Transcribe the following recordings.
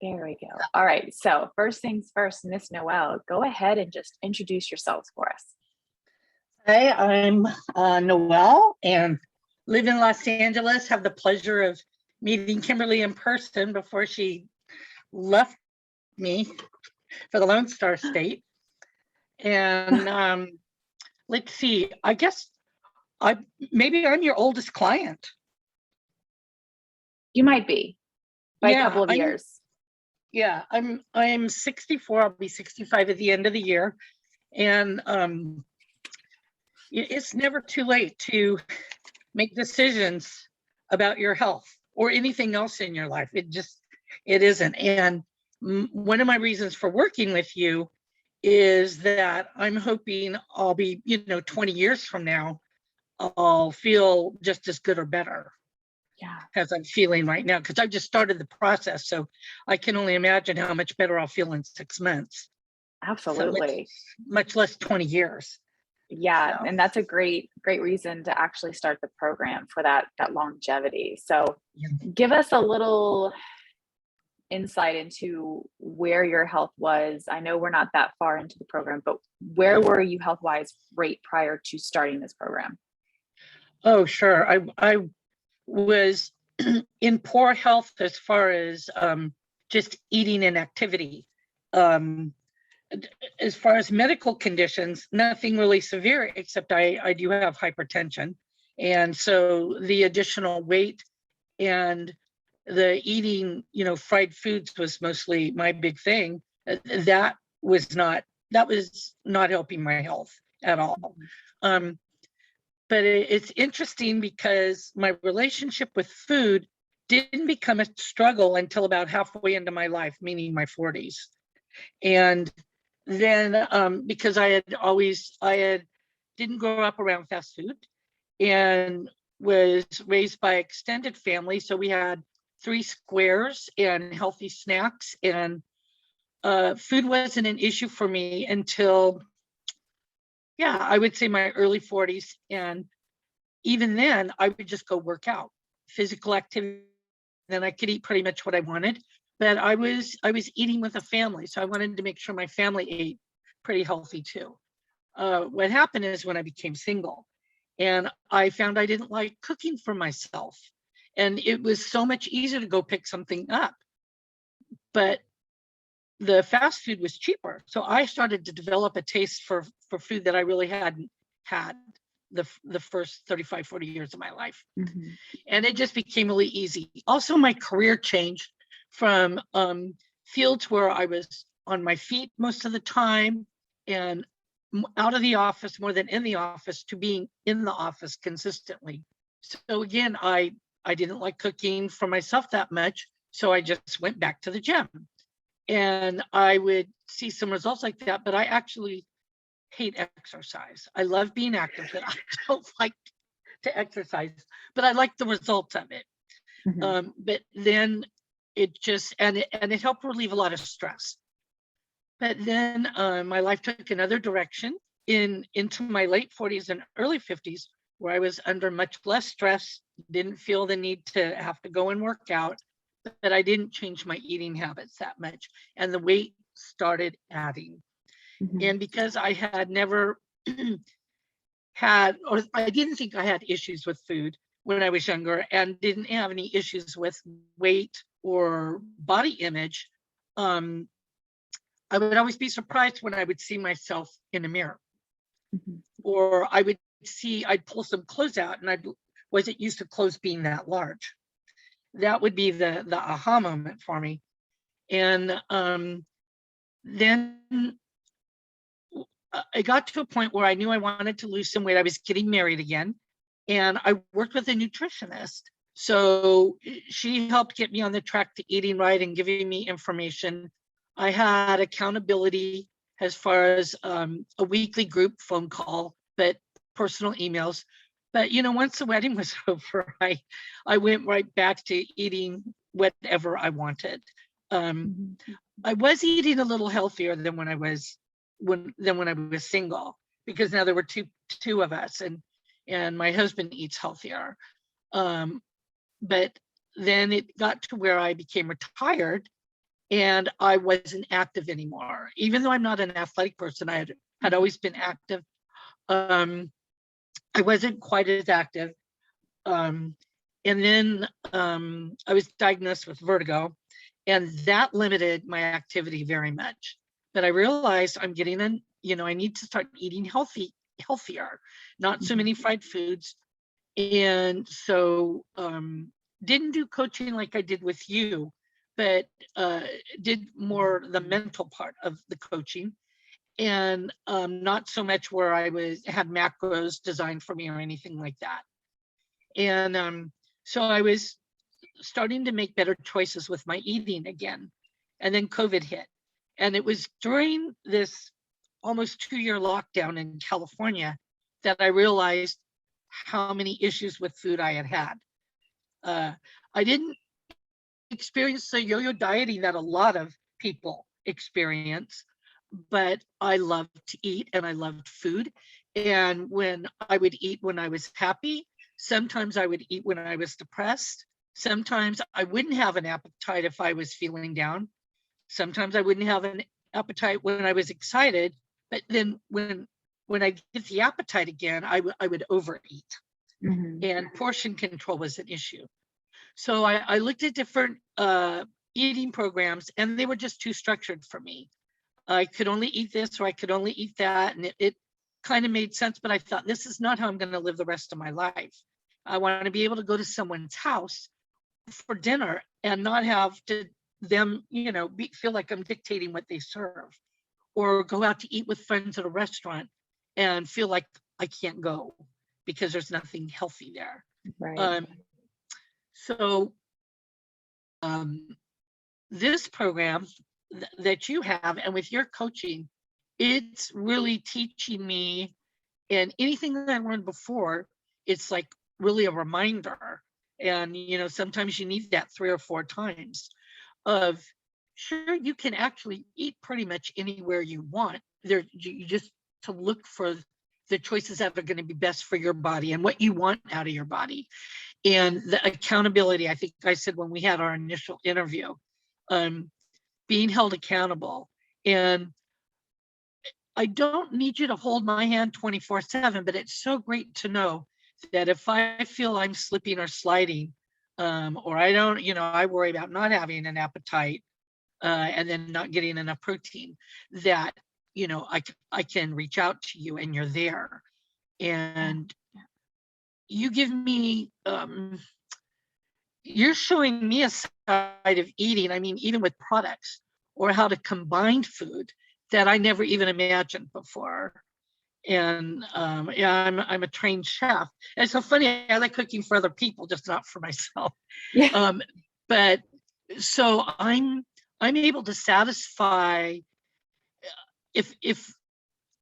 There we go. All right. So, first things first, Miss Noelle, go ahead and just introduce yourselves for us. Hi, I'm Noelle and live in Los Angeles. Have the pleasure of meeting Kimberly in person before she left me for the Lone Star State. And let's see, I guess maybe I'm your oldest client. You might be by a couple of years. I'm 64. I'll be 65 at the end of the year. And it's never too late to make decisions about your health or anything else in your life. It isn't. And one of my reasons for working with you is that I'm hoping I'll be, 20 years from now, I'll feel just as good or better as I'm feeling right now, because I've just started the process. So I can only imagine how much better I'll feel in 6 months. Absolutely. So much less 20 years. Yeah, and that's a great reason to actually start the program for that longevity. So give us a little insight into where your health was. I know we're not that far into the program, but where were you health-wise right prior to starting this program? Oh, sure. I was in poor health as far as just eating and activity. As far as medical conditions, nothing really severe, except I do have hypertension. And so the additional weight and the eating, fried foods was mostly my big thing. That was not helping my health at all. But it's interesting because my relationship with food didn't become a struggle until about halfway into my life, meaning my 40s. And then because I didn't grow up around fast food and was raised by extended family. So we had 3 squares and healthy snacks, and food wasn't an issue for me until, I would say my early 40s. And even then I would just go work out, physical activity. Then I could eat pretty much what I wanted. But I was eating with a family, so I wanted to make sure my family ate pretty healthy too. What happened is when I became single, and I found I didn't like cooking for myself, and it was so much easier to go pick something up. But the fast food was cheaper, so I started to develop a taste for food that I really hadn't had the first 35, 40 years of my life. Mm-hmm. And it just became really easy. Also, my career changed from fields where I was on my feet most of the time and out of the office more than in the office to being in the office consistently. So again, I didn't like cooking for myself that much, so I just went back to the gym. And I would see some results like that, but I actually hate exercise. I love being active, but I don't like to exercise, but I like the results of it. Mm-hmm. But then it just, and it helped relieve a lot of stress. But then my life took another direction into my late 40s and early 50s, where I was under much less stress, didn't feel the need to have to go and work out, but I didn't change my eating habits that much. And the weight started adding. Mm-hmm. And because I had never or I didn't think I had issues with food when I was younger and didn't have any issues with weight or body image, I would always be surprised when I would see myself in a mirror. Mm-hmm. Or I'd pull some clothes out and I wasn't used to clothes being that large. That would be the aha moment for me. And then I got to a point where I knew I wanted to lose some weight. I was getting married again, and I worked with a nutritionist. So she helped get me on the track to eating right and giving me information. I had accountability as far as a weekly group phone call, but personal emails. But, once the wedding was over, I went right back to eating whatever I wanted. I was eating a little healthier than when I was single, because now there were two of us, and my husband eats healthier. But then it got to where I became retired, and I wasn't active anymore. Even though I'm not an athletic person, I had always been active. I wasn't quite as active. And then I was diagnosed with vertigo, and that limited my activity very much. But I realized I'm getting in, I need to start eating healthier, not so many fried foods. And so didn't do coaching like I did with you, but did more the mental part of the coaching, and not so much where I had macros designed for me or anything like that. And so I was starting to make better choices with my eating again. And then COVID hit. And it was during this almost 2-year lockdown in California that I realized how many issues with food I had had. I didn't experience the yo-yo dieting that a lot of people experience, but I loved to eat and I loved food. And when I would eat when I was happy, sometimes I would eat when I was depressed. Sometimes I wouldn't have an appetite if I was feeling down. Sometimes I wouldn't have an appetite when I was excited. But then when I get the appetite again, I would overeat. And portion control was an issue. So I looked at different eating programs, and they were just too structured for me. I could only eat this or I could only eat that. And it kind of made sense, but I thought, this is not how I'm going to live the rest of my life. I want to be able to go to someone's house for dinner and not have to them, feel like I'm dictating what they serve, or go out to eat with friends at a restaurant and feel like I can't go because there's nothing healthy there. Right. So this program that you have, and with your coaching, it's really teaching me, and anything that I learned before, it's like really a reminder. And sometimes you need that 3 or 4 times of, sure, you can actually eat pretty much anywhere you want. You just to look for the choices that are going to be best for your body and what you want out of your body. And the accountability, I think I said when we had our initial interview, being held accountable. And I don't need you to hold my hand 24/7, but it's so great to know that if I feel I'm slipping or sliding, or I don't, I worry about not having an appetite and then not getting enough protein, that, I can reach out to you and you're there. And you give me, you're showing me a side of eating, even with products, or how to combine food that I never even imagined before. And I'm a trained chef. And it's so funny, I like cooking for other people, just not for myself. Yeah. But so I'm able to satisfy if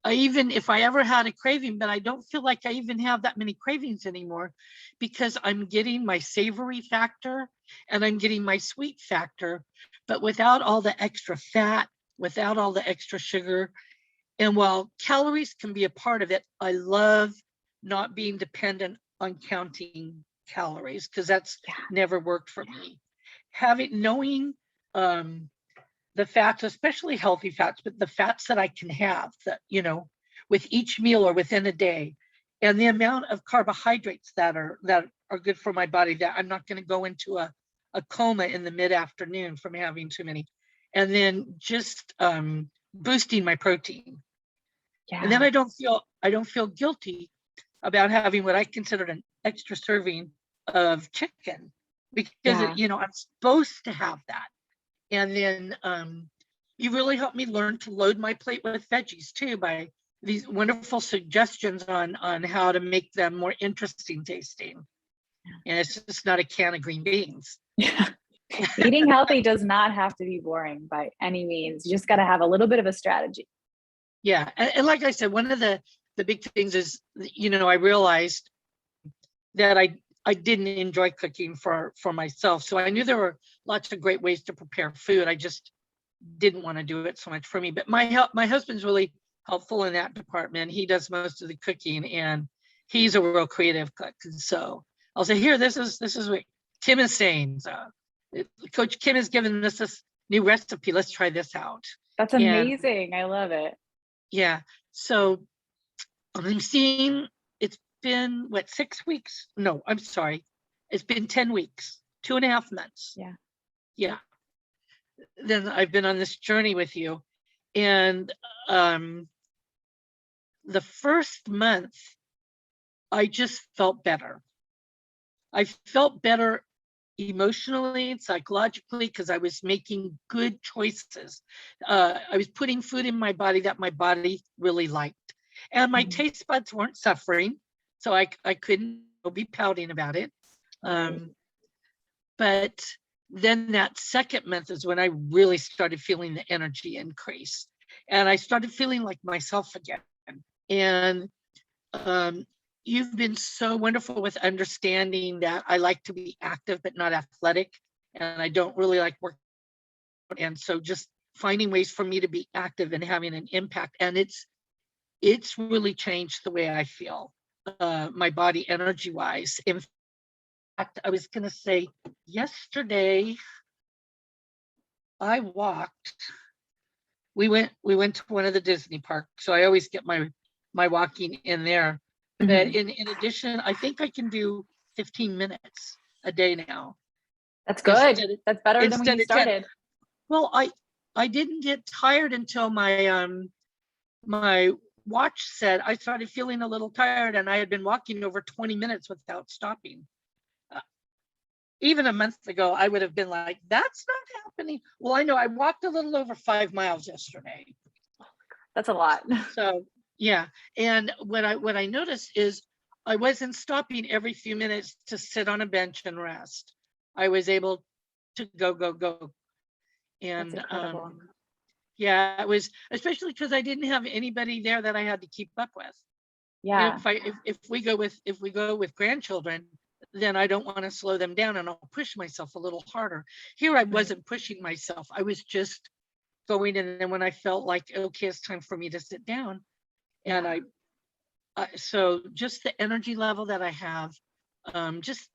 I ever had a craving, but I don't feel like I even have that many cravings anymore, because I'm getting my savory factor and I'm getting my sweet factor, but without all the extra fat, without all the extra sugar. And while calories can be a part of it, I love not being dependent on counting calories, because that's never worked for me. Knowing the fats, especially healthy fats, but the fats that I can have, that, with each meal or within a day, and the amount of carbohydrates that are good for my body, that I'm not going to go into a coma in the mid-afternoon from having too many. And then just boosting my protein. Yeah. And then I don't feel guilty about having what I considered an extra serving of chicken, because I'm supposed to have that. And then you really helped me learn to load my plate with veggies too, by these wonderful suggestions on how to make them more interesting tasting. And it's just not a can of green beans. Yeah. Eating healthy does not have to be boring by any means. You just got to have a little bit of a strategy. Yeah. And like I said, one of the big things is, I realized that I didn't enjoy cooking for myself. So I knew there were lots of great ways to prepare food. I just didn't want to do it so much for me. But my husband's really helpful in that department. He does most of the cooking, and he's a real creative cook. And so I'll say, here, this is what Kim is saying. So Coach Kim has given us this new recipe. Let's try this out. That's And amazing. I love it. yeah, so I'm seeing, it's been what, 6 weeks? No, I'm sorry. It's been 10 weeks, 2.5 months. Yeah. Yeah. Then I've been on this journey with you. And the first month, I just felt better. I felt better emotionally and psychologically because I was making good choices. I was putting food in my body that my body really liked. And my taste buds weren't suffering. So I couldn't be pouting about it. But then that second month is when I really started feeling the energy increase. And I started feeling like myself again. And you've been so wonderful with understanding that I like to be active but not athletic, and I don't really like work. And so just finding ways for me to be active and having an impact. And it's really changed the way I feel, my body energy wise. In fact, I was gonna say yesterday I walked. We went to one of the Disney parks, so I always get my walking in there. But in addition, I think I can do 15 minutes a day now. That's good. That's better than when Instead you of 10. started. Well, I didn't get tired until my my watch said I started feeling a little tired, and I had been walking over 20 minutes without stopping. Even a month ago, I would have been like, that's not happening. Well, I know I walked a little over 5 miles yesterday. That's a lot. So yeah. And what I noticed is I wasn't stopping every few minutes to sit on a bench and rest. I was able to go. And yeah, it was, especially because I didn't have anybody there that I had to keep up with. Yeah. If we go with grandchildren, then I don't want to slow them down, and I'll push myself a little harder. Here I wasn't pushing myself. I was just going, and then when I felt like, okay, it's time for me to sit down. And I so just the energy level that I have, just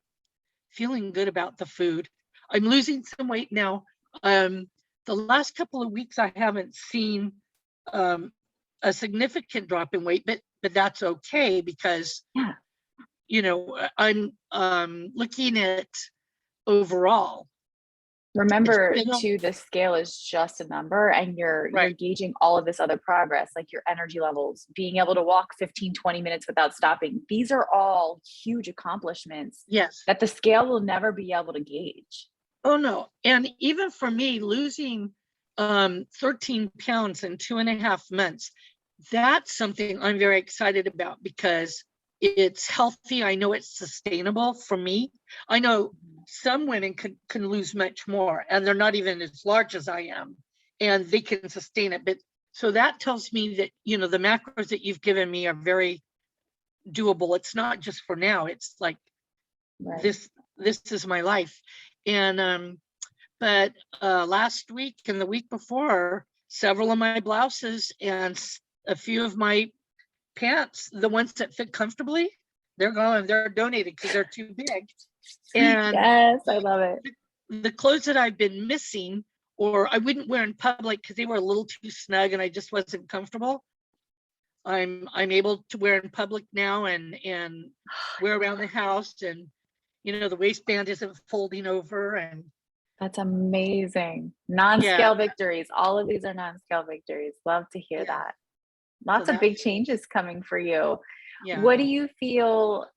feeling good about the food. I'm losing some weight now. The last couple of weeks I haven't seen a significant drop in weight, but that's okay because I'm looking at overall. Remember too, the scale is just a number, and you're gauging all of this other progress, like your energy levels, being able to walk 15-20 minutes without stopping. These are all huge accomplishments that the scale will never be able to gauge. Oh no. And even for me, losing 13 pounds in 2.5 months, that's something I'm very excited about because it's healthy. I know it's sustainable for me. I know some women can lose much more, and they're not even as large as I am, and they can sustain it. But so that tells me that, the macros that you've given me are very doable. It's not just for now. It's like this is my life. And but last week and the week before, several of my blouses and a few of my pants, the ones that fit comfortably, they're gone. They're donated because they're too big. And yes, I love it. The clothes that I've been missing, or I wouldn't wear in public because they were a little too snug and I just wasn't comfortable, I'm able to wear in public now and wear around the house, and the waistband isn't folding over. And that's amazing. Non-scale victories. All of these are non-scale victories. Love to hear that. Lots of big changes coming for you. What do you feel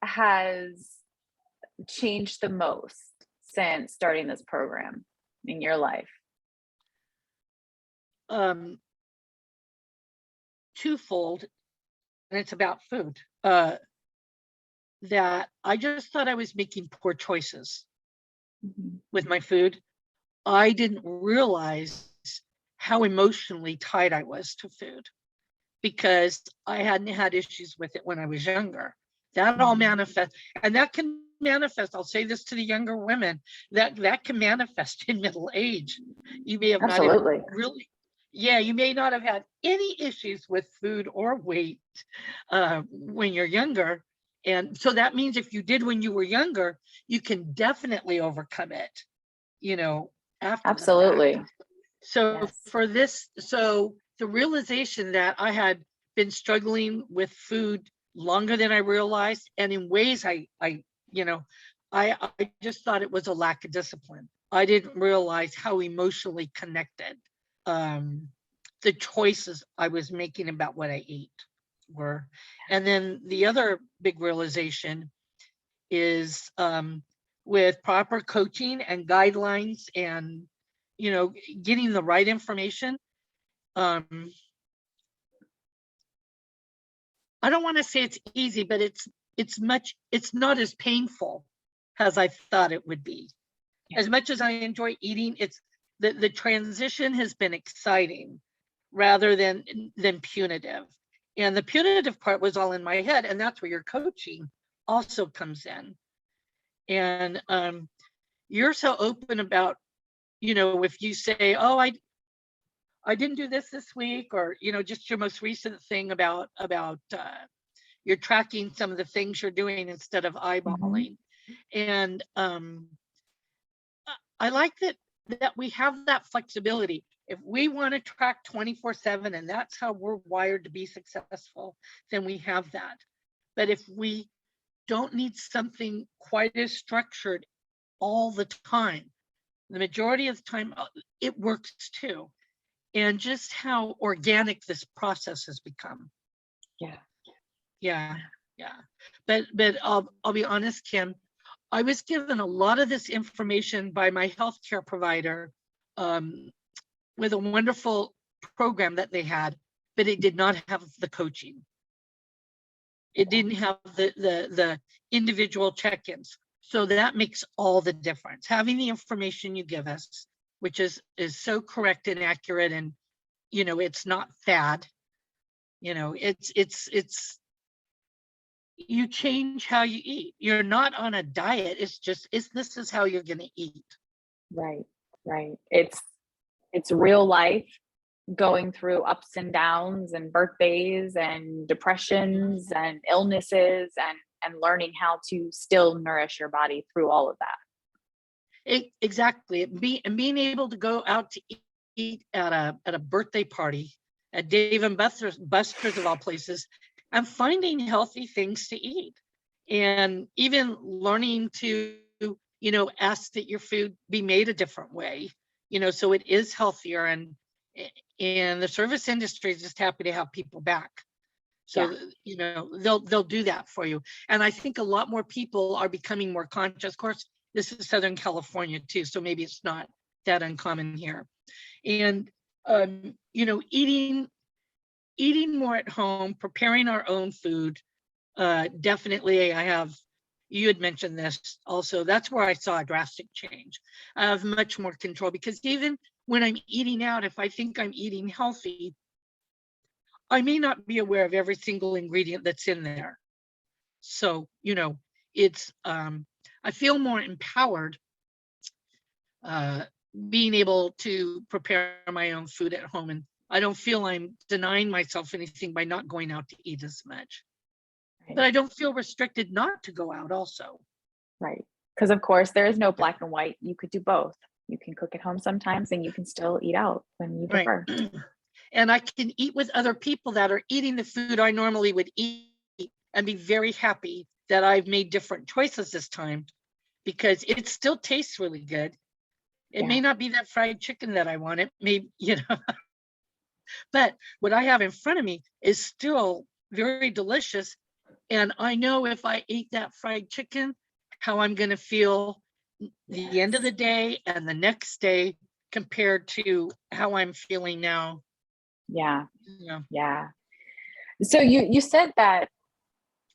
has changed the most since starting this program in your life? Twofold, and it's about food. That I just thought I was making poor choices with my food. I didn't realize how emotionally tied I was to food because I hadn't had issues with it when I was younger. That all manifests, and that can manifest. I'll say this to the younger women, that can manifest in middle age. You may have not even really, you may not have had any issues with food or weight when you're younger. And so that means if you did when you were younger, you can definitely overcome it, after the Absolutely. fact. So Yes. for this, so the realization that I had been struggling with food longer than I realized, and in ways you know, I just thought it was a lack of discipline. I didn't realize how emotionally connected the choices I was making about what I ate were. And then the other big realization is with proper coaching and guidelines and, you know, getting the right information. I don't want to say it's easy, but it's not as painful as I thought it would be. Yeah. As much as I enjoy eating, it's the transition has been exciting rather than punitive. And the punitive part was all in my head, and that's where your coaching also comes in. And you're so open about, you know, if you say, oh, I didn't do this week, or, you know, just your most recent thing about you're tracking some of the things you're doing instead of eyeballing. And I like that we have that flexibility. If we want to track 24/7 and that's how we're wired to be successful, then we have that. But if we don't need something quite as structured all the time, the majority of the time, it works too. And just how organic this process has become. Yeah. Yeah, yeah. But I'll be honest, Kim, I was given a lot of this information by my healthcare provider with a wonderful program that they had, but it did not have the coaching. It didn't have the individual check-ins. So that makes all the difference. Having the information you give us, which is so correct and accurate, and, you know, it's not fad. You know, it's you change how you eat. You're not on a diet. This is how you're going to eat. Right. Right. It's real life, going through ups and downs and birthdays and depressions and illnesses, and learning how to still nourish your body through all of that. Exactly. And being able to go out to eat at a birthday party at Dave and Buster's of all places, and finding healthy things to eat, and even learning to, you know, ask that your food be made a different way, you know, so it is healthier. And the service industry is just happy to have people back. So, Yeah. you know, they'll do that for you. And I think a lot more people are becoming more conscious. Of course, this is Southern California too, so maybe it's not that uncommon here. And you know, eating more at home, preparing our own food. Definitely, you had mentioned this also. That's where I saw a drastic change. I have much more control, because even when I'm eating out, if I think I'm eating healthy, I may not be aware of every single ingredient that's in there. So, you know, it's I feel more empowered being able to prepare my own food at home, and I don't feel I'm denying myself anything by not going out to eat as much. But Right. I don't feel restricted not to go out also. Right. Because of course there is no black and white. You could do both. You can cook at home sometimes and you can still eat out when you Right. prefer. And I can eat with other people that are eating the food I normally would eat, and be very happy that I've made different choices this time, because it still tastes really good. It Yeah. may not be that fried chicken that I want. It may, you know, but what I have in front of me is still very delicious. And I know if I ate that fried chicken, how I'm going to feel the end of the Yes. day and the next day, compared to how I'm feeling now. Yeah. Yeah. Yeah. So you said that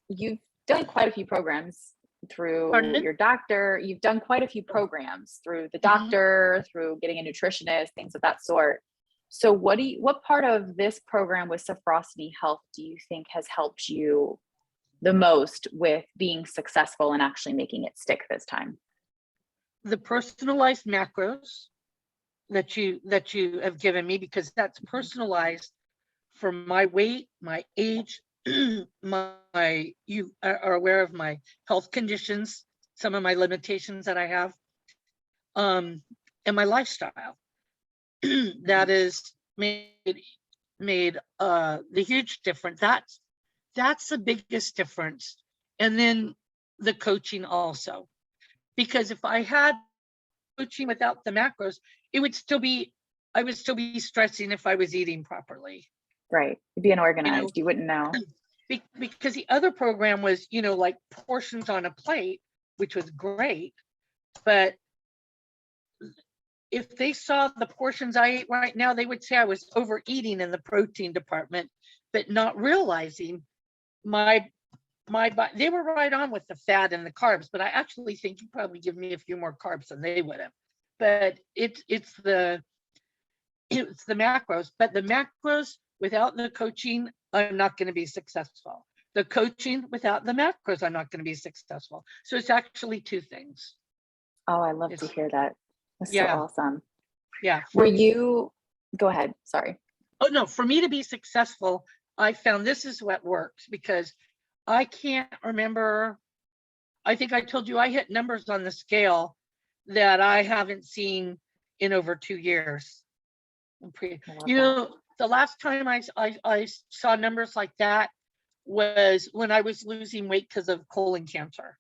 you've done quite a few programs through Pardon? your doctor. You've done quite a few programs through the Mhm. doctor, through getting a nutritionist, things of that sort. So what part of this program with Sophrosyne Health do you think has helped you the most with being successful and actually making it stick this time? The personalized macros that you have given me, because that's personalized for my weight, my age, you are aware of my health conditions, some of my limitations that I have. and my lifestyle. That is made the huge difference. That's the biggest difference. And then the coaching also, because if I had coaching without the macros, I would still be stressing if I was eating properly. Right. You'd be unorganized. You wouldn't know. Because the other program was, like portions on a plate, which was great. But if they saw the portions I ate right now, they would say I was overeating in the protein department, but not realizing they were right on with the fat and the carbs, but I actually think you probably give me a few more carbs than they would have. But it's the macros, but the macros without the coaching, I'm not going to be successful. The coaching without the macros, I'm not going to be successful. So it's actually two things. Oh, I love to hear that. That's so awesome. Yeah. Go ahead. Sorry. Oh, no, for me to be successful, I found this is what works, because I can't remember. I think I told you I hit numbers on the scale that I haven't seen in over 2 years. The last time I saw numbers like that was when I was losing weight because of colon cancer.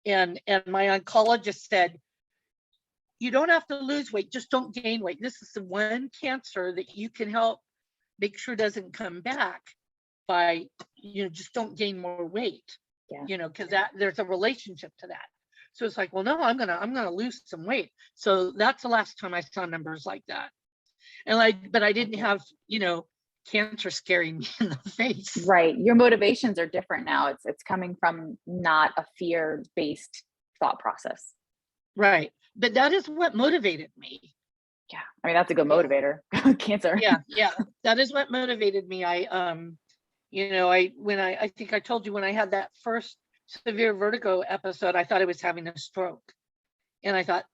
And my oncologist said, you don't have to lose weight, just don't gain weight. This is the one cancer that you can help make sure doesn't come back by, just don't gain more weight. Yeah. Because there's a relationship to that. So it's like, well, no, I'm gonna lose some weight. So that's the last time I saw numbers like that. But I didn't have, cancer scaring me in the face. Right. Your motivations are different now. It's coming from not a fear-based thought process. Right. But that is what motivated me. Yeah. I mean, that's a good motivator. Cancer. Yeah. That is what motivated me. I think I told you when I had that first severe vertigo episode, I thought I was having a stroke. And I thought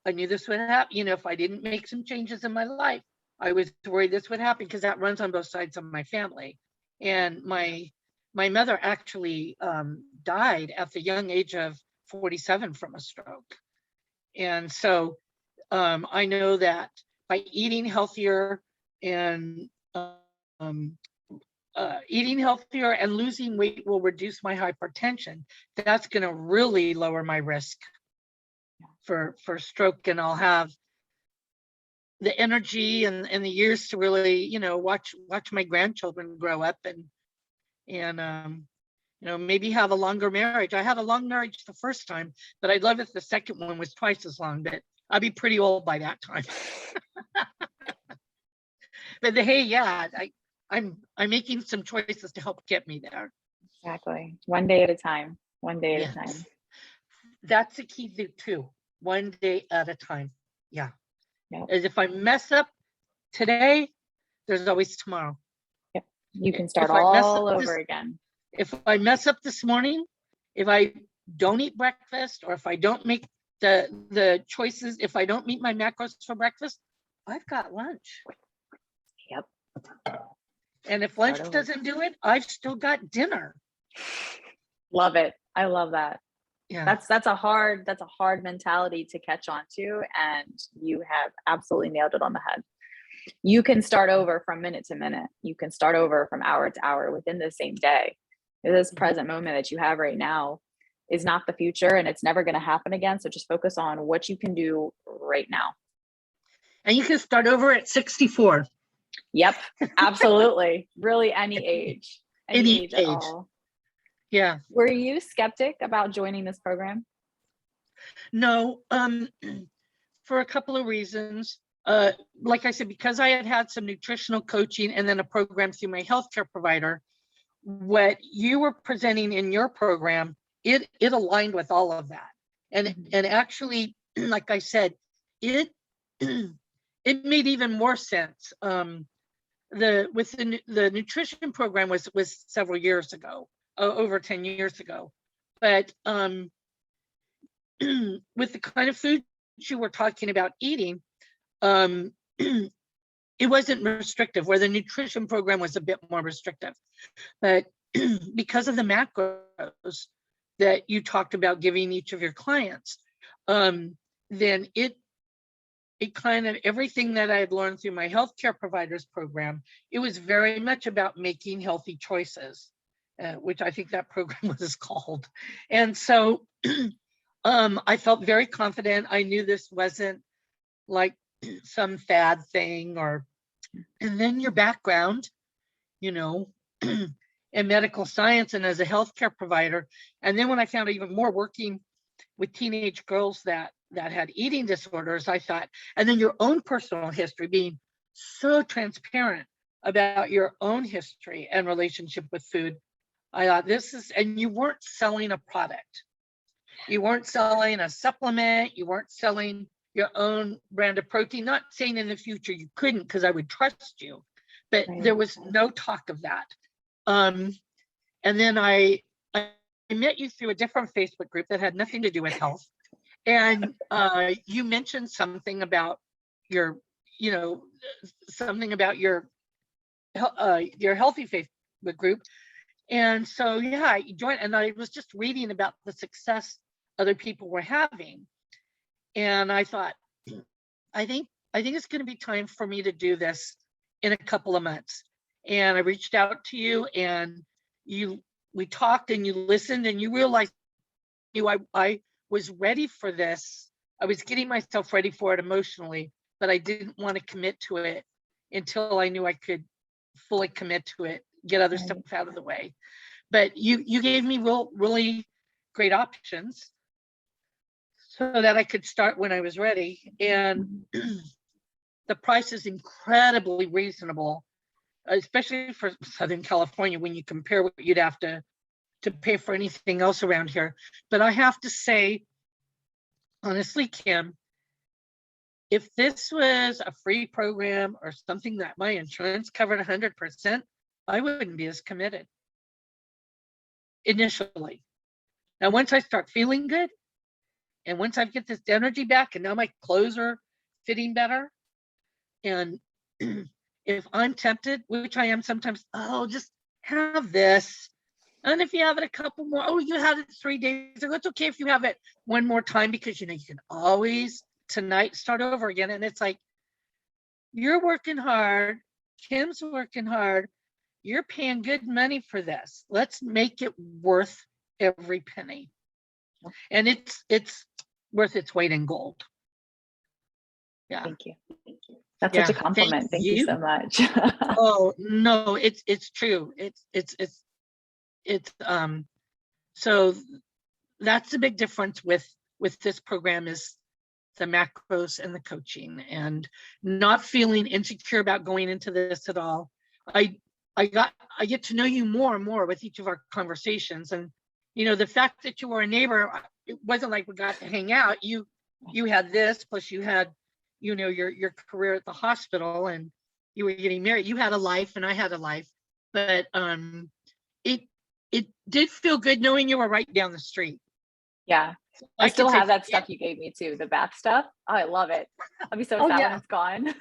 I knew this would happen. If I didn't make some changes in my life, I was worried this would happen, because that runs on both sides of my family. And my mother actually died at the young age of 47 from a stroke. And so I know that by eating healthier and losing weight will reduce my hypertension. That's going to really lower my risk for stroke, and I'll have the energy and the years to really, watch my grandchildren grow up and maybe have a longer marriage. I had a long marriage the first time, but I'd love if the second one was twice as long, but I'll be pretty old by that time. But I'm making some choices to help get me there. Exactly. One day at a time. One day at a time. That's the key too. One day at a time. Yeah. Yep. As if I mess up today, there's always tomorrow. Yep. You can start all over again. If I mess up this morning, if I don't eat breakfast, or if I don't make the choices, if I don't meet my macros for breakfast, I've got lunch. Yep. And if lunch doesn't do it, I've still got dinner. Love it. I love that. Yeah. That's a hard mentality to catch on to, and you have absolutely nailed it on the head. You can start over from minute to minute. You can start over from hour to hour within the same day. This present moment that you have right now is not the future, and it's never going to happen again. So just focus on what you can do right now. And you can start over at 64. Yep, absolutely. Really, any age. Any age at all. Yeah. Were you skeptic about joining this program? No, for a couple of reasons. Like I said, because I had some nutritional coaching and then a program through my healthcare provider, what you were presenting in your program, it aligned with all of that. And actually, like I said, it made even more sense. The nutrition program was several years ago, over 10 years ago. But with the kind of food you were talking about eating, it wasn't restrictive, where the nutrition program was a bit more restrictive. But because of the macros that you talked about giving each of your clients, then it kind of, everything that I had learned through my healthcare providers program, it was very much about making healthy choices, which I think that program was called. And so I felt very confident. I knew this wasn't like some fad thing, or, and then your background, you know, in medical science and as a healthcare provider. And then when I found out even more working with teenage girls that had eating disorders, I thought, and then your own personal history, being so transparent about your own history and relationship with food, I thought this is, and you weren't selling a product. You weren't selling a supplement. You weren't selling your own brand of protein. Not saying in the future you couldn't, because I would trust you, but there was no talk of that. And then I met you through a different Facebook group that had nothing to do with health. And you mentioned something about your, you know, something about your healthy Facebook group. And so, yeah, I joined, and I was just reading about the success other people were having. And I thought, I think it's going to be time for me to do this in a couple of months. And I reached out to you, and we talked, and you listened, and you realized I was ready for this. I was getting myself ready for it emotionally, but I didn't want to commit to it until I knew I could fully commit to it, get other stuff out of the way. But you gave me really great options so that I could start when I was ready. And the price is incredibly reasonable, especially for Southern California, when you compare what you'd have to pay for anything else around here. But I have to say, honestly, Kim, if this was a free program or something that my insurance covered 100%, I wouldn't be as committed initially. Now, once I start feeling good, and once I get this energy back, and now my clothes are fitting better, and if I'm tempted, which I am sometimes, oh, just have this. And if you have it a couple more, oh, you had it 3 days ago, it's okay if you have it one more time, because you know you can always tonight start over again. And it's like, you're working hard, Kim's working hard, you're paying good money for this. Let's make it worth every penny. And it's worth its weight in gold. Yeah. Thank you. That's such a compliment. Thank you so much. Oh no, it's true. It's so that's the big difference with this program, is the macros and the coaching, and not feeling insecure about going into this at all. I get to know you more and more with each of our conversations. And you know, the fact that you were a neighbor, it wasn't like we got to hang out. You had this, plus you had, you know, your career at the hospital, and you were getting married. You had a life and I had a life. But it did feel good knowing you were right down the street. Yeah. I still have that stuff you gave me too, the bath stuff. Oh, I love it. I'll be so sad when it's gone.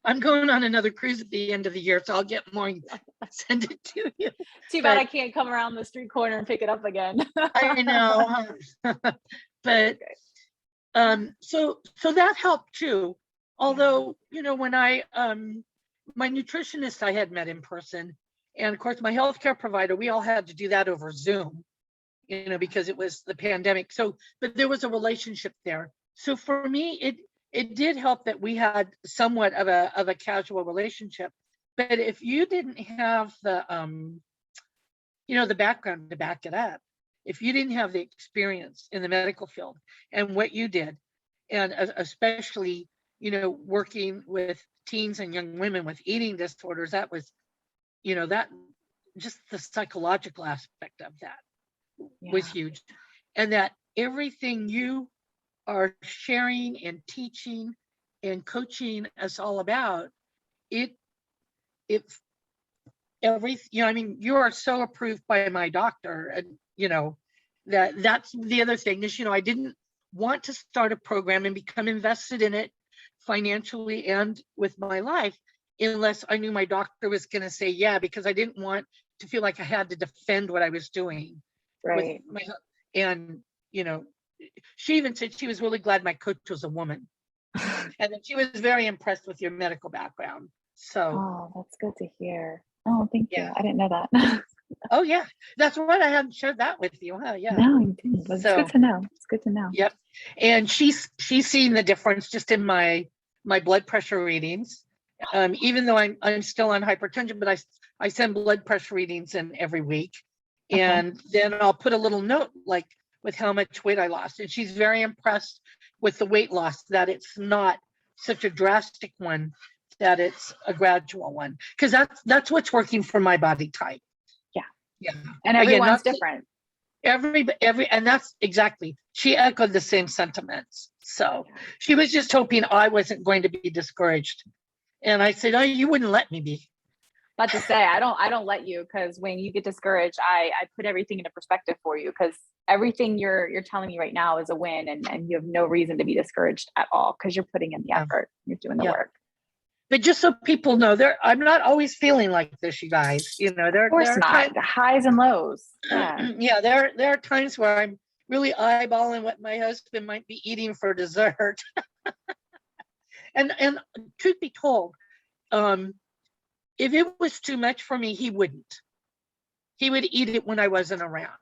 I'm going on another cruise at the end of the year, so I'll get more and send it to you. Too bad I can't come around the street corner and pick it up again. I know. But so that helped too. Although, you know, when I my nutritionist I had met in person, and of course my healthcare provider, we all had to do that over Zoom, you know, because it was the pandemic. So, but there was a relationship there. So for me, it did help that we had somewhat of a casual relationship. But if you didn't have the you know, the background to back it up, if you didn't have the experience in the medical field and what you did, and especially, you know, working with teens and young women with eating disorders, that was, you know, that just the psychological aspect of that was huge. And that everything you are sharing and teaching and coaching us all about, you know, I mean, you are so approved by my doctor, and you know, that's the other thing is, you know, I didn't want to start a program and become invested in it financially and with my life unless I knew my doctor was going to say yeah, because I didn't want to feel like I had to defend what I was doing. Right. And you know, she even said she was really glad my coach was a woman, And then she was very impressed with your medical background. So, Oh, that's good to hear. Oh, thank you. yeah. I didn't know that. Oh, yeah. That's right. I hadn't shared that with you, huh? Yeah. No, you didn't. But it's good So, to know. It's good to know. yep. And she's seen the difference just in my blood pressure readings. Even though I'm still on hypertension, but I send blood pressure readings in every week. Okay. And then I'll put a little note like with how much weight I lost. And she's very impressed with the weight loss, that it's not such a drastic one, that it's a gradual one. Because that's what's working for my body type. Yeah. Yeah. And everyone's different. Every and that's exactly, she echoed the same sentiments. So she was just hoping I wasn't going to be discouraged. And I said, oh, you wouldn't let me be. About to say, I don't let you, because when you get discouraged, I put everything into perspective for you, because everything you're telling me right now is a win, and you have no reason to be discouraged at all, because you're putting in the effort, you're doing the work. But just so people know, I'm not always feeling like this, you guys. You know, of course not. Times, the highs and lows. Yeah. Yeah, there are times where I'm really eyeballing what my husband might be eating for dessert. and truth be told, if it was too much for me, he wouldn't. He would eat it when I wasn't around.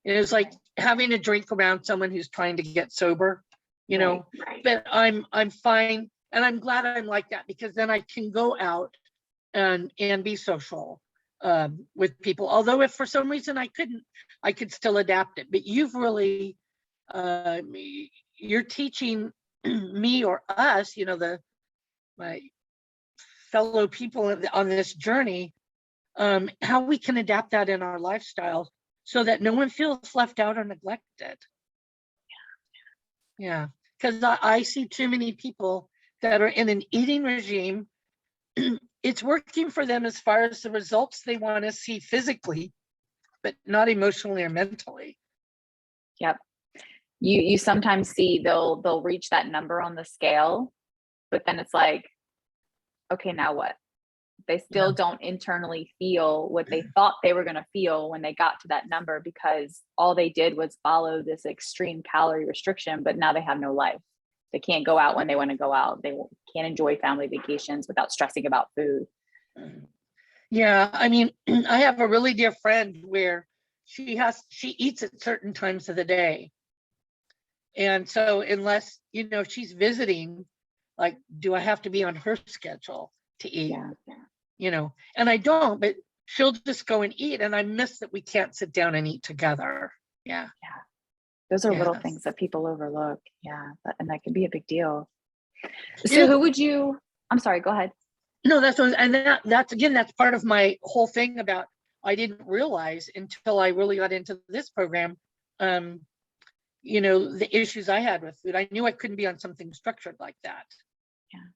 It was like having a drink around someone who's trying to get sober, you know. Right. But I'm fine. And I'm glad I'm like that, because then I can go out and be social with people. Although if for some reason I couldn't, I could still adapt it. But you've really, you're teaching me, or us, you know, my fellow people on this journey, how we can adapt that in our lifestyle so that no one feels left out or neglected. Yeah, because I see too many people that are in an eating regime. It's working for them as far as the results they want to see physically, but not emotionally or mentally. Yep. You sometimes see they'll reach that number on the scale, but then it's like, okay, now what? They still don't internally feel what they thought they were going to feel when they got to that number, because all they did was follow this extreme calorie restriction, but now they have no life. They can't go out when they want to go out. They can't enjoy family vacations without stressing about food. Yeah, I mean, I have a really dear friend where she eats at certain times of the day. And so unless, you know, she's visiting, like, do I have to be on her schedule to eat? Yeah. You know, and I don't, but she'll just go and eat. And I miss that we can't sit down and eat together. Yeah. Yeah. Those are little things that people overlook. Yeah. And that can be a big deal. So who would you, I'm sorry, go ahead. No, that's part of my whole thing about, I didn't realize until I really got into this program, you know, the issues I had with food. I knew I couldn't be on something structured like that. Yeah.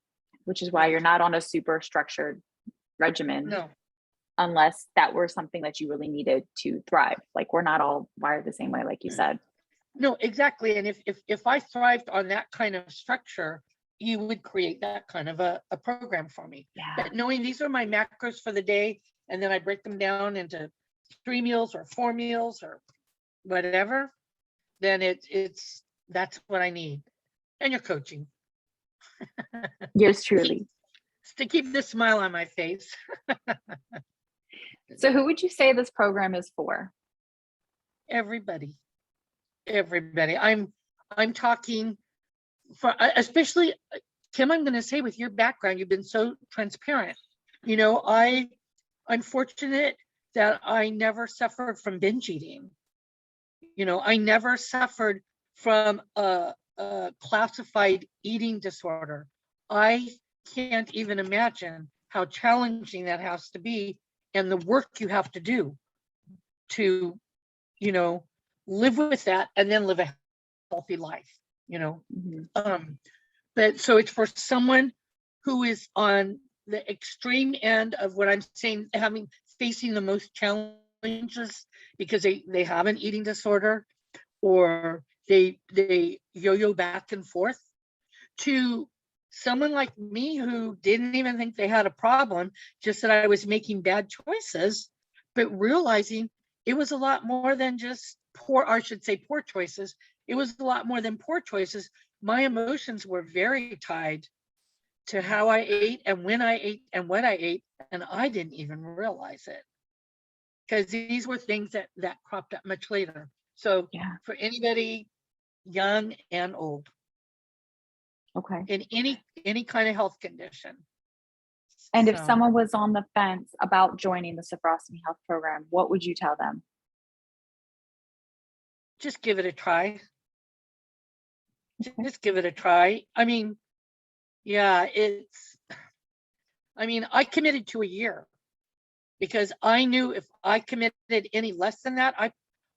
Which is why you're not on a super structured regimen. No. Unless that were something that you really needed to thrive. Like, we're not all wired the same way, like you said. No, exactly. And if I thrived on that kind of structure, you would create that kind of a program for me. Yeah. But knowing these are my macros for the day, and then I break them down into 3 meals or 4 meals or whatever, then that's what I need. And you're coaching. Yours truly. To keep the smile on my face. So who would you say this program is for? Everybody. I'm talking for, especially Kim, I'm going to say, with your background, you've been so transparent. You know, I'm fortunate that I never suffered from binge eating. You know, I never suffered from a classified eating disorder. I can't even imagine how challenging that has to be, and the work you have to do to, you know, live with that and then live a healthy life, you know. Mm-hmm. But so it's for someone who is on the extreme end of what I'm saying, facing the most challenges because they have an eating disorder, or they yo-yo back and forth, to someone like me who didn't even think they had a problem, just that I was making bad choices, but realizing it was a lot more than just poor choices. It was a lot more than poor choices my emotions were very tied to how I ate and when I ate and what I ate. And I didn't even realize it, because these were things that cropped up much later. So Yeah. for anybody young and old, Okay. in any kind of health condition. And if So someone was on the fence about joining the Sophrosyne Health Program, what would you tell them? just give it a try. Okay. Just give it a try. I mean, yeah, I committed to a year because I knew if I committed any less than that,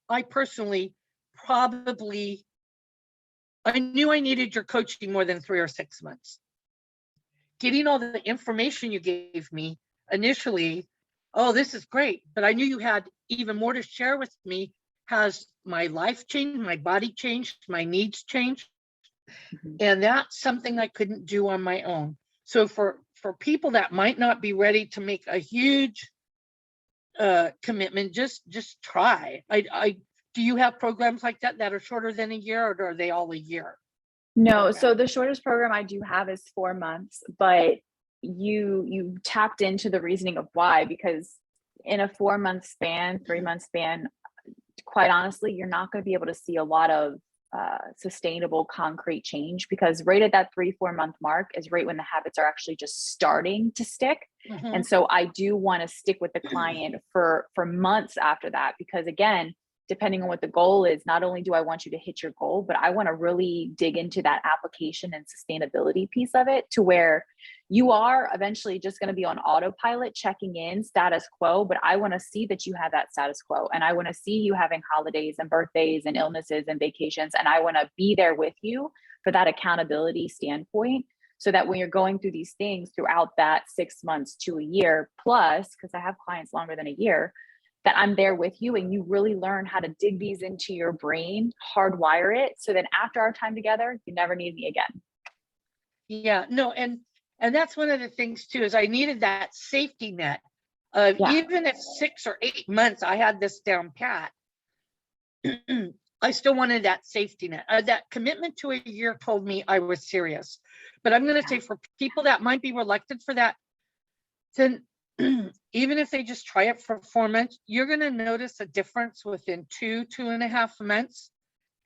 I personally probably, I knew I needed your coaching more than 3 or 6 months. Getting all the information you gave me initially, oh, this is great, but I knew you had even more to share with me. Has my life changed? My body changed? My needs changed? Mhm. And that's something I couldn't do on my own. So for people that might not be ready to make a huge commitment, just try. I do you have programs like that are shorter than a year, or are they all a year No, so program? the shortest program I do have is 4 months, but you tapped into the reasoning of why, because in a 4-month span, 3-month span, quite honestly, you're not going to be able to see a lot of sustainable concrete change, because right at that 3-4 month mark is right when the habits are actually just starting to stick. Mm-hmm. And so I do want to stick with the client for months after that, because again, depending on what the goal is, not only do I want you to hit your goal, but I want to really dig into that application and sustainability piece of it, to where you are eventually just going to be on autopilot checking in status quo, but I want to see that you have that status quo, and I want to see you having holidays and birthdays and illnesses and vacations, and I want to be there with you for that accountability standpoint, so that when you're going through these things throughout that 6 months to a year plus, because I have clients longer than a year, that I'm there with you and you really learn how to dig these into your brain, hardwire it, so then after our time together, you never need me again. Yeah, no, and that's one of the things too, is I needed that safety net of, Yeah. even if 6 or 8 months I had this down pat, I still wanted that safety net. That commitment to a year told me I was serious. But I'm going to say, for people that might be reluctant for that, then even if they just try it for 4 months, you're going to notice a difference within 2.5 months.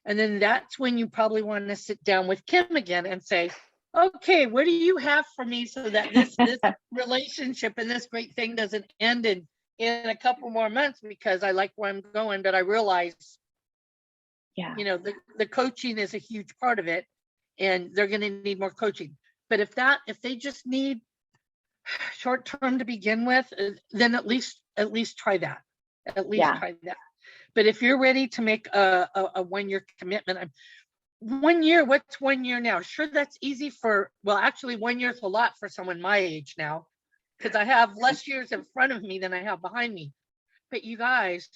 And then that's when you probably want to sit down with Kim again and say, okay, what do you have for me, so that this relationship and this great thing doesn't end in a couple more months, because I like where I'm going, but I realize, Yeah. the coaching is a huge part of it, and they're going to need more coaching. But if they just need short term to begin with, then at least try that. Try that. But if you're ready to make a 1-year commitment, 1 year, what's 1 year now? Sure, that's easy actually 1 year is a lot for someone my age now, because I have less years in front of me than I have behind me. But you guys,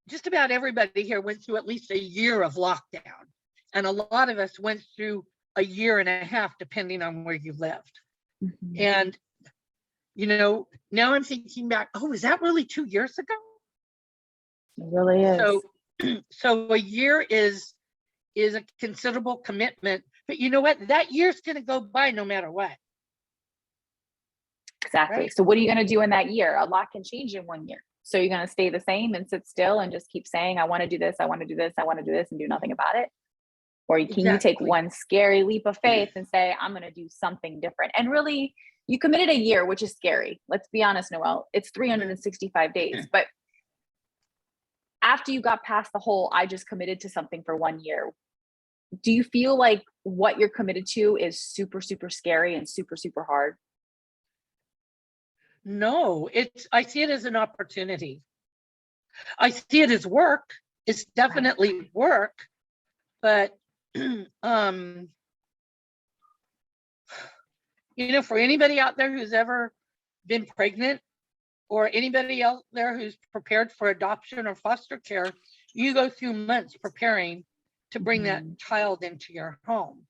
just about everybody here went through at least a year of lockdown. And a lot of us went through a year and a half, depending on where you lived. Mm-hmm. And, now I'm thinking back, oh, is that really 2 years ago? It really is. So a year is a considerable commitment, but you know what? That year's going to go by no matter what. Exactly. Right? So what are you going to do in that year? A lot can change in 1 year. So you're going to stay the same and sit still and just keep saying, I want to do this, I want to do this, I want to do this, and do nothing about it? Or can you take Exactly. one scary leap of faith and say, I'm going to do something different? And really, you committed a year, which is scary. Let's be honest, Noelle, it's 365 days. But after you got past the whole, I just committed to something for 1 year, do you feel like what you're committed to is super, super scary and super, super hard? No, I see it as an opportunity. I see it as work. It's definitely work, but for anybody out there who's ever been pregnant, or anybody out there who's prepared for adoption or foster care, you go through months preparing to bring that child into your home.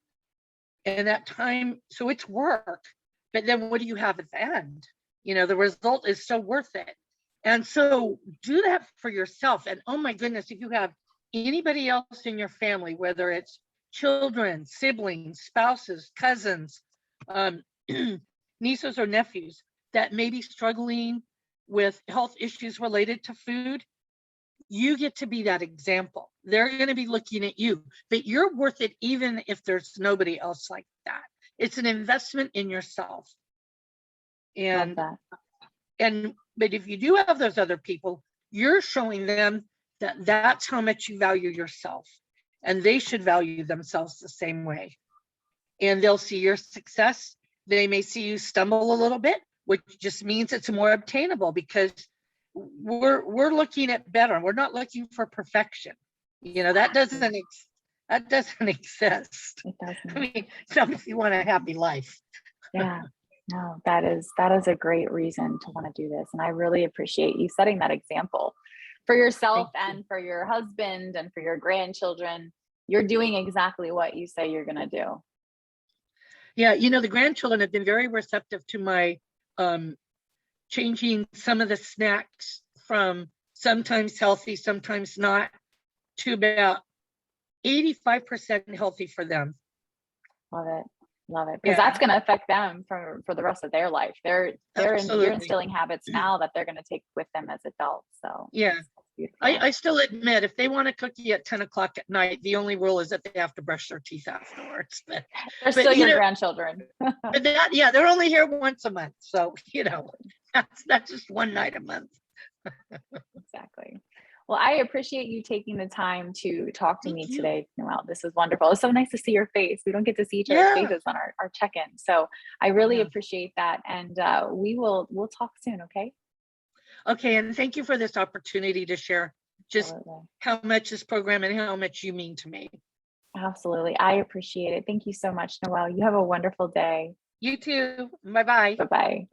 And that time, so it's work, but then what do you have at the end? The result is so worth it. And so do that for yourself. And oh my goodness, if you have anybody else in your family, whether it's children, siblings, spouses, cousins, nieces or nephews that may be struggling with health issues related to food, you get to be that example. They're going to be looking at you, but you're worth it even if there's nobody else like that. It's an investment in yourself. And but if you do have those other people, you're showing them that that's how much you value yourself, and they should value themselves the same way. And they'll see your success. They may see you stumble a little bit, which just means it's more obtainable, because we're looking at better. We're not looking for perfection. You know, that doesn't exist. It doesn't. I mean, somebody want a happy life. Yeah, no, that is a great reason to want to do this. And I really appreciate you setting that example for yourself and for your husband and for your grandchildren. You're doing exactly what you say you're going to do. Yeah, you know, the grandchildren have been very receptive to my changing some of the snacks from sometimes healthy, sometimes not, to about 85% healthy for them. Love it. Love it. Because that's going to affect them for the rest of their life. You're instilling habits now that they're going to take with them as adults. So yeah, I still admit, if they want a cookie at 10 o'clock at night, the only rule is that they have to brush their teeth afterwards. They're still your grandchildren. But they're only here once a month. So, you know, that's just one night a month. Exactly. Well, I appreciate you taking the time to talk to me today, Noelle. This was wonderful. It's so nice to see your face. We don't get to see each other's faces on our check-in. So I really appreciate that. And we'll talk soon, okay? Okay, and thank you for this opportunity to share just how much this program and how much you mean to me. Absolutely. I appreciate it. Thank you so much, Noelle. You have a wonderful day. You too. Bye-bye. Bye-bye.